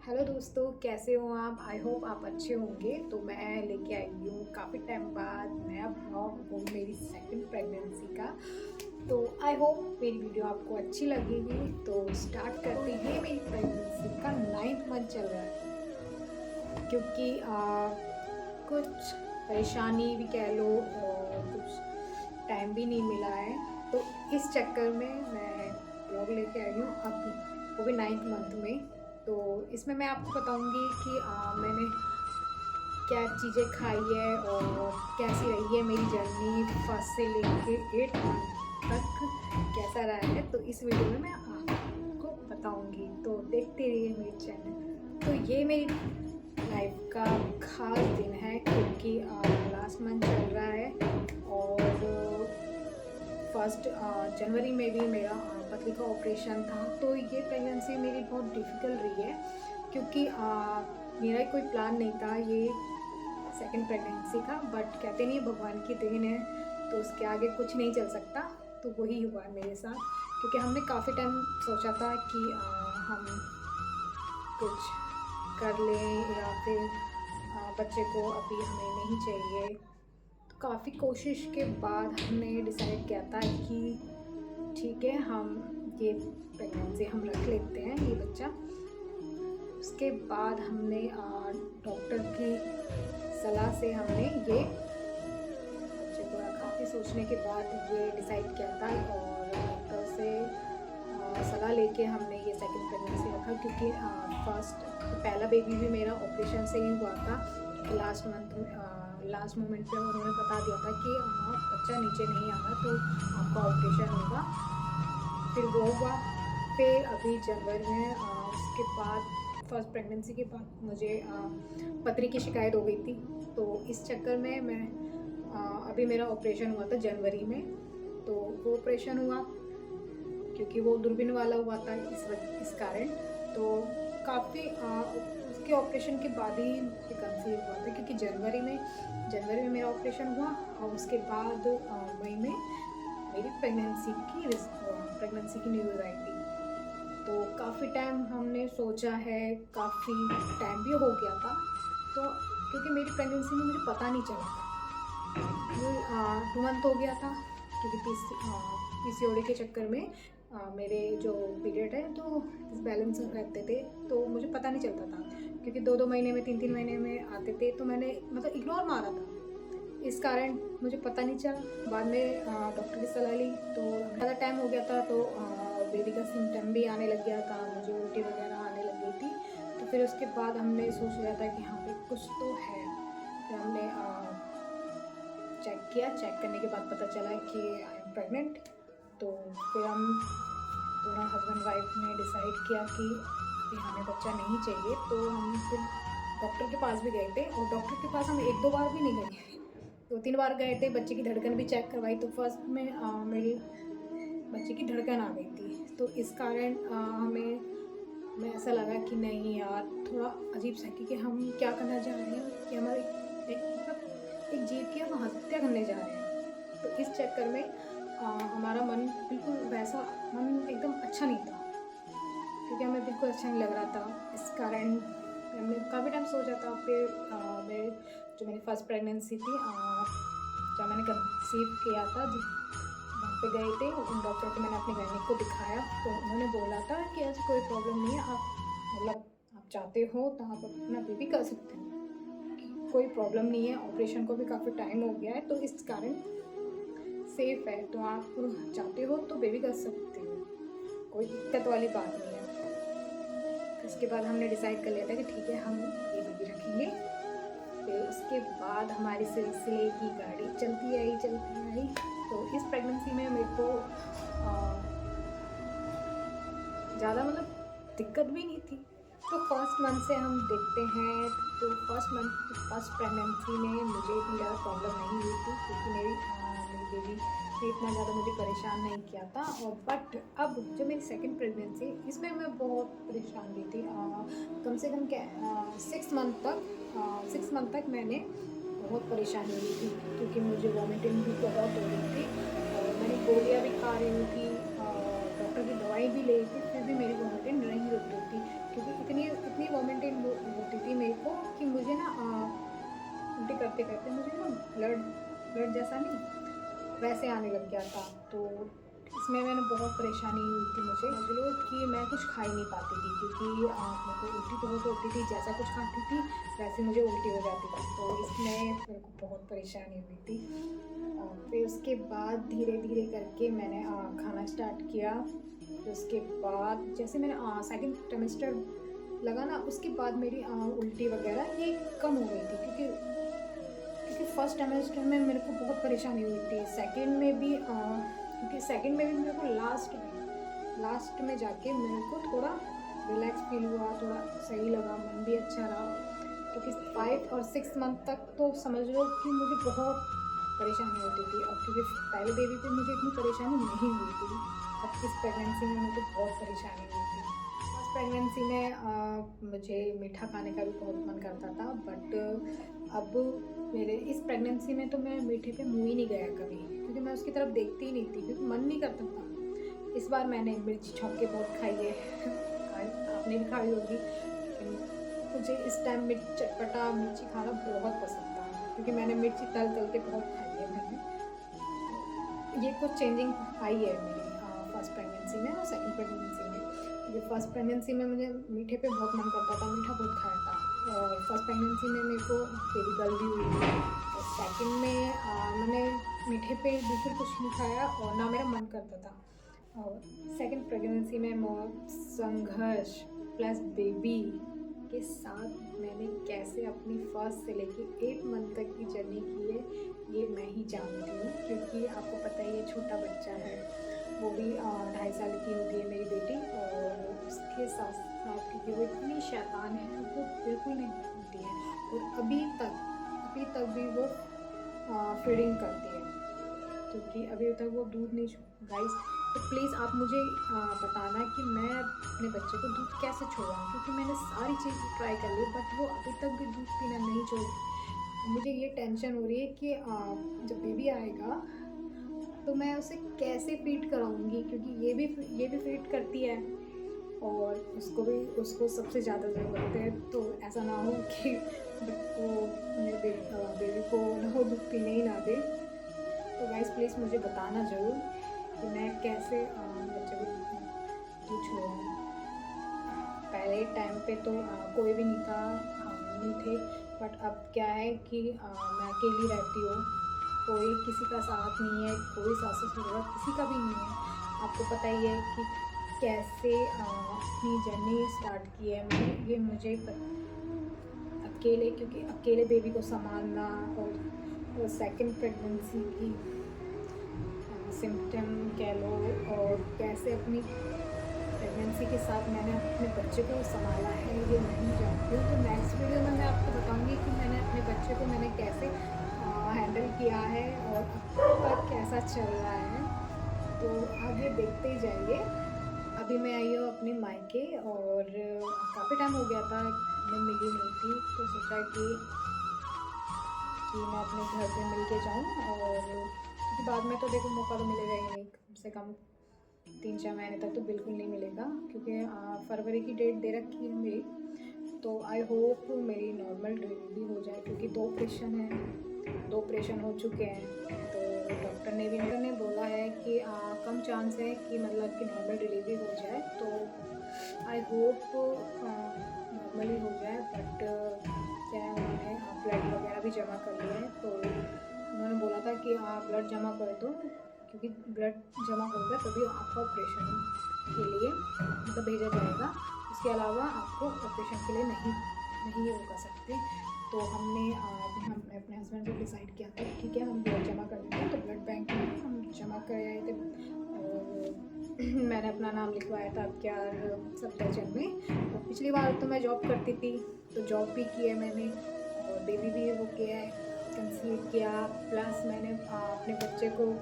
Hello दोस्तों, कैसे हो आप? आई होप आप अच्छे होंगे। तो मैं लेके आई हूँ काफ़ी टाइम बाद नया ब्लॉग, वो मेरी सेकंड प्रेगनेंसी का। तो आई होप मेरी वीडियो आपको अच्छी लगेगी। तो स्टार्ट करते हैं। मेरी प्रेगनेंसी का 9th मंथ चल रहा है, क्योंकि कुछ परेशानी भी कह लो और कुछ टाइम भी नहीं मिला है। तो इस चक्कर में मैं ब्लॉग लेके आई हूँ अब, वो भी 9th मंथ में। तो इसमें मैं आपको बताऊंगी कि मैंने क्या चीज़ें खाई है और कैसी रही है मेरी जर्नी फर्स्ट से लेके 8 मंथ तक, कैसा रहा है। तो इस वीडियो में मैं आपको बताऊंगी, तो देखते रहिए मेरे चैनल। तो ये मेरी लाइफ का खास दिन है, क्योंकि लास्ट मंथ चल रहा है और फर्स्ट जनवरी में भी मेरा पथरी का ऑपरेशन था। तो ये प्रेगनेंसी मेरी बहुत डिफ़िकल्ट रही है, क्योंकि मेरा कोई प्लान नहीं था ये सेकंड प्रेगनेंसी का। बट कहते नहीं भगवान की देन है, तो उसके आगे कुछ नहीं चल सकता। तो वही हुआ है मेरे साथ, क्योंकि हमने काफ़ी टाइम सोचा था कि हम कुछ कर लें या फिर बच्चे को अभी हमें नहीं चाहिए। तो काफ़ी कोशिश के बाद हमने डिसाइड किया था कि ठीक है, हम ये प्रेगनेंसी हम रख लेते हैं, ये बच्चा। उसके बाद हमने डॉक्टर की सलाह से हमने ये बच्चे को काफ़ी सोचने के बाद ये डिसाइड किया था, और डॉक्टर से सलाह लेके हमने ये सेकंड प्रेगनेंसी रखा। क्योंकि फर्स्ट पहला बेबी भी मेरा ऑपरेशन से ही हुआ था। लास्ट मंथ में लास्ट मोमेंट पे उन्होंने बता दिया था कि बच्चा नीचे नहीं आ रहा, तो आपका ऑपरेशन होगा। फिर वो हुआ। फिर अभी जनवरी में उसके बाद फर्स्ट प्रेगनेंसी के बाद मुझे पथरी की शिकायत हो गई थी। तो इस चक्कर में मैं अभी मेरा ऑपरेशन हुआ था जनवरी में। तो वो ऑपरेशन हुआ क्योंकि वो दूरबीन वाला हुआ था, इस कारण। तो काफ़ी उसके ऑपरेशन के बाद ही कंसीव हुआ था, क्योंकि जनवरी में मेरा ऑपरेशन हुआ और उसके बाद मई में मेरी प्रेगनेंसी की न्यूज़ आई थी। तो काफ़ी टाइम हमने सोचा है, काफ़ी टाइम भी हो गया था। तो क्योंकि मेरी प्रेगनेंसी में मुझे पता नहीं चला था, वो 2 मंथ हो गया था। क्योंकि पीसीओडी के चक्कर में मेरे जो पीरियड है तो डिसबैलेंस रहते थे, तो मुझे पता नहीं चलता था। क्योंकि 2-2 महीने में, 3-3 महीने में आते थे, तो मैंने मतलब इग्नोर मारा था। इस कारण मुझे पता नहीं चला। बाद में डॉक्टर की सलाह ली, तो ज़्यादा टाइम हो गया था। तो बेबी का सिम्टम भी आने लग गया था, मुझे उल्टी वगैरह आने लग गई थी। तो फिर उसके बाद हमने सोच लिया था कि हाँ भाई, कुछ तो है। फिर हमने चेक किया। चेक करने के बाद पता चला कि आई एम प्रेग्नेंट। तो फिर हम दोनों हस्बैंड वाइफ ने डिसाइड किया कि अभी हमें बच्चा नहीं चाहिए। तो हम फिर डॉक्टर के पास भी गए थे, और डॉक्टर के पास हम 1-2 बार भी नहीं गए, 2-3 बार गए थे। बच्चे की धड़कन भी चेक करवाई, तो फर्स्ट में मेरी बच्चे की धड़कन आ गई थी। तो इस कारण हमें ऐसा लगा कि नहीं यार, थोड़ा अजीब सा, क्योंकि हम क्या करना चाह रहे हैं कि हमारे एक जीव की हम हत्या करने जा रहे हैं। तो इस चक्कर में हमारा मन बिल्कुल वैसा, मन एकदम अच्छा नहीं था, क्योंकि हमें बिल्कुल अच्छा नहीं लग रहा था। इस कारण हमने काफ़ी टाइम सोचा था। फिर मेरी फर्स्ट प्रेगनेंसी थी, जब मैंने कंसीव किया था, वहाँ पे गए थे उन डॉक्टर को, मैंने अपने गायनिक को दिखाया। तो उन्होंने बोला था कि ऐसी कोई प्रॉब्लम नहीं है, आप मतलब आप चाहते हो तो आप अपना बेबी कर सकते हो, कोई प्रॉब्लम नहीं है। ऑपरेशन को भी काफ़ी टाइम हो गया है, तो इस कारण सेफ़ है। तो आप चाहते हो तो बेबी कर सकते हो, कोई दिक्कत वाली बात नहीं है। इसके बाद हमने डिसाइड कर लिया था कि ठीक है, हम ये बेबी रखेंगे। फिर उसके बाद हमारी सिलसिले की गाड़ी चलती आई। तो इस प्रेगनेंसी में मेरे को ज़्यादा मतलब दिक्कत भी नहीं थी। तो फर्स्ट मंथ से हम देखते हैं, तो फर्स्ट प्रेगनेंसी में मुझे इतनी ज़्यादा प्रॉब्लम नहीं हुई थी, क्योंकि मेरी बेबी ने इतना ज़्यादा मुझे परेशान नहीं किया था। और बट अब जो मेरी सेकंड प्रेगनेंसी, इसमें मैं बहुत परेशान हुई थी। कम से कम 6 मंथ तक मैंने बहुत परेशानी हुई थी, क्योंकि मुझे वॉमिटिंग भी बहुत हो रही थी, और मैंने गोलियाँ भी खा रही थी, डॉक्टर की दवाई भी ले रही थी, फिर भी मेरी वॉमिटिंग नहीं रुक रही थी। क्योंकि इतनी वॉमिटिंग कि मुझे ना उल्टी करते करते मुझे ना ब्लड जैसा नहीं वैसे आने लग गया था। तो इसमें मैंने बहुत परेशानी हुई थी। मुझे समझ लो कि मैं कुछ खा ही नहीं पाती थी, क्योंकि मेरे को उल्टी बहुत होती थी। जैसा कुछ खाती थी वैसे मुझे उल्टी हो जाती थी। तो इसमें मेरे को बहुत परेशानी हुई थी। फिर उसके बाद धीरे धीरे करके मैंने खाना स्टार्ट किया। फिर उसके बाद जैसे मैंने सेकंड ट्राइमेस्टर लगा ना, उसके बाद मेरी उल्टी वगैरह ये कम हो गई थी, क्योंकि फर्स्ट ट्राइमेस्टर में मेरे को बहुत परेशानी हुई थी। सेकंड में भी क्योंकि सेकंड में भी मेरे को लास्ट में जाके मेरे को थोड़ा रिलैक्स फील हुआ, थोड़ा सही लगा, मन भी अच्छा रहा। क्योंकि 5 और 6 मंथ तक तो समझ लो कि मुझे बहुत परेशानी होती थी। अब क्योंकि पहले बेबी पे मुझे इतनी परेशानी नहीं हुई थी, अब इस प्रेगनेंसी में मुझे बहुत परेशानी हुई थी। फर्स्ट प्रेगनेंसी में मुझे मीठा खाने का भी बहुत मन करता था, बट अब मेरे इस प्रेगनेंसी में तो मैं मीठे पे मुँह ही नहीं गया कभी, क्योंकि मैं उसकी तरफ देखती ही नहीं थी, क्योंकि मन नहीं करता था। इस बार मैंने मिर्ची छौंके बहुत खाई है आपने भी खाई होगी, लेकिन मुझे इस टाइम चटपटा मिर्ची खाना बहुत पसंद था, क्योंकि मैंने मिर्ची तल के बहुत खाई है मैंने। ये कुछ चेंजिंग आई है मेरी फर्स्ट प्रेगनेंसी में और सेकंड प्रेगनेंसी में। ये फर्स्ट प्रेगनेंसी में मुझे मीठे पे बहुत मन करता था, मीठा बहुत खाया था। और फर्स्ट प्रेगनेंसी में मेरे को बेबी गर्ल भी हुई थी। और सेकंड में मैंने मीठे पे बिल्कुल कुछ नहीं खाया और ना मेरा मन करता था। और सेकंड प्रेगनेंसी में संघर्ष प्लस बेबी के साथ मैंने कैसे अपनी फर्स्ट से लेके 8 मंथ तक की जर्नी की है, ये मैं ही जानती हूँ। क्योंकि आपको पता है ये छोटा बच्चा है, वो भी 2.5 साल की होगी है मेरी बेटी। और उसके साथ साथ क्योंकि वो इतनी शैतान है, वो बिल्कुल नहीं मानती है। और अभी तक भी वो फीडिंग करती है, क्योंकि अभी तक वो दूध नहीं गाइस। तो प्लीज़ आप मुझे बताना कि मैं अपने बच्चे को दूध कैसे छोड़ाऊँ, क्योंकि मैंने सारी चीज़ ट्राई कर ली, बट वो अभी तक भी दूध पीना नहीं छोड़ती। मुझे ये टेंशन हो रही है कि जब बेबी आएगा तो मैं उसे कैसे फीड कराऊंगी, क्योंकि ये भी फीड करती है और उसको सबसे ज़्यादा ज़रूरत है। तो ऐसा ना हो कि वो मेरे बेबी को ना हो दूध पीने ही ना दे। तो गाइस प्लीज़ मुझे बताना ज़रूर कि मैं कैसे बच्चे को दूध छुड़ाऊँ। पहले टाइम पे तो कोई भी नहीं था, हम नहीं थे। बट अब क्या है कि मैं अकेली रहती हूँ, कोई किसी का साथ नहीं है, कोई सास ससुर किसी का भी नहीं है। आपको पता ही है कि कैसे अपनी जर्नी स्टार्ट की है मैंने। ये मुझे अकेले, क्योंकि अकेले बेबी को संभालना और सेकंड प्रेगनेंसी की सिम्टम कह लो, और कैसे अपनी प्रेगनेंसी के साथ मैंने अपने बच्चे को संभाला है, ये नहीं जानती हूँ। तो नेक्स्ट वीडियो में मैं आपको बताऊँगी कि मैंने अपने बच्चे को मैंने कैसे हैंडल किया है और अब तक कैसा चल रहा है। तो आगे देखते ही जाइए। अभी मैं आई हूँ अपने मायके और काफ़ी टाइम हो गया था, मैं मिली नहीं थी। तो सोचा कि मैं अपने घर पे मिल के जाऊँ, और क्योंकि बाद में तो देखो मौका तो मिलेगा ही नहीं, कम से कम 3-4 महीने तक तो बिल्कुल नहीं मिलेगा, क्योंकि फरवरी की डेट दे रखी है मेरी। तो आई होप मेरी नॉर्मल डिलीवरी हो जाए, क्योंकि 2 ऑपरेशन हो चुके हैं। तो डॉक्टर ने बोला है कि कम चांस है कि मतलब कि नॉर्मल डिलीवरी हो जाए। तो आई होप नॉर्मली हो जाए। बट क्या है, उन्होंने ब्लड वगैरह भी जमा कर लिया है। तो उन्होंने बोला था कि आप ब्लड जमा कर दो, क्योंकि ब्लड जमा होगा तभी आपका ऑपरेशन के लिए मतलब भेजा जाएगा। उसके अलावा आपको ऑपरेशन के लिए नहीं वो कर सकते। तो हमने अपने हस्बैंड से डिसाइड किया था ठीक है हम ब्लड जमा कर देते हैं। तो ब्लड बैंक में हम जमा कर आए थे, और मैंने अपना नाम लिखवाया था अब क्या सफदरजंग में। और पिछली बार तो मैं जॉब करती थी, तो जॉब भी की है मैंने, और बेबी भी वो किया है, कंसीव किया। प्लस मैंने अपने बच्चे को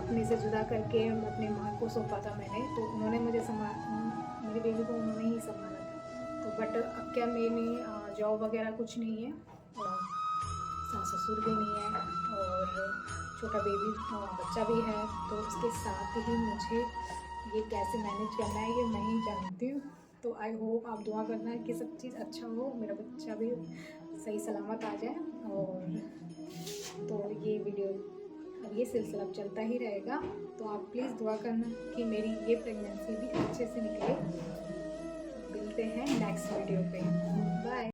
अपने से जुदा करके अपनी माँ को सौंपा था मैंने। तो उन्होंने मुझे मेरे बेबी को उन्होंने ही संभाला था। तो बट अब क्या मैंने जॉब वगैरह कुछ नहीं है, और सास ससुर भी नहीं है, और छोटा बेबी बच्चा भी है। तो उसके साथ ही मुझे ये कैसे मैनेज करना है ये मैं ही जानती हूँ। तो आई होप आप दुआ करना कि सब चीज़ अच्छा हो, मेरा बच्चा भी सही सलामत आ जाए। और तो ये वीडियो अब ये सिलसिला अब चलता ही रहेगा, तो आप प्लीज़ दुआ करना कि मेरी ये प्रेगनेंसी भी अच्छे से निकले। मिलते हैं नेक्स्ट वीडियो पे।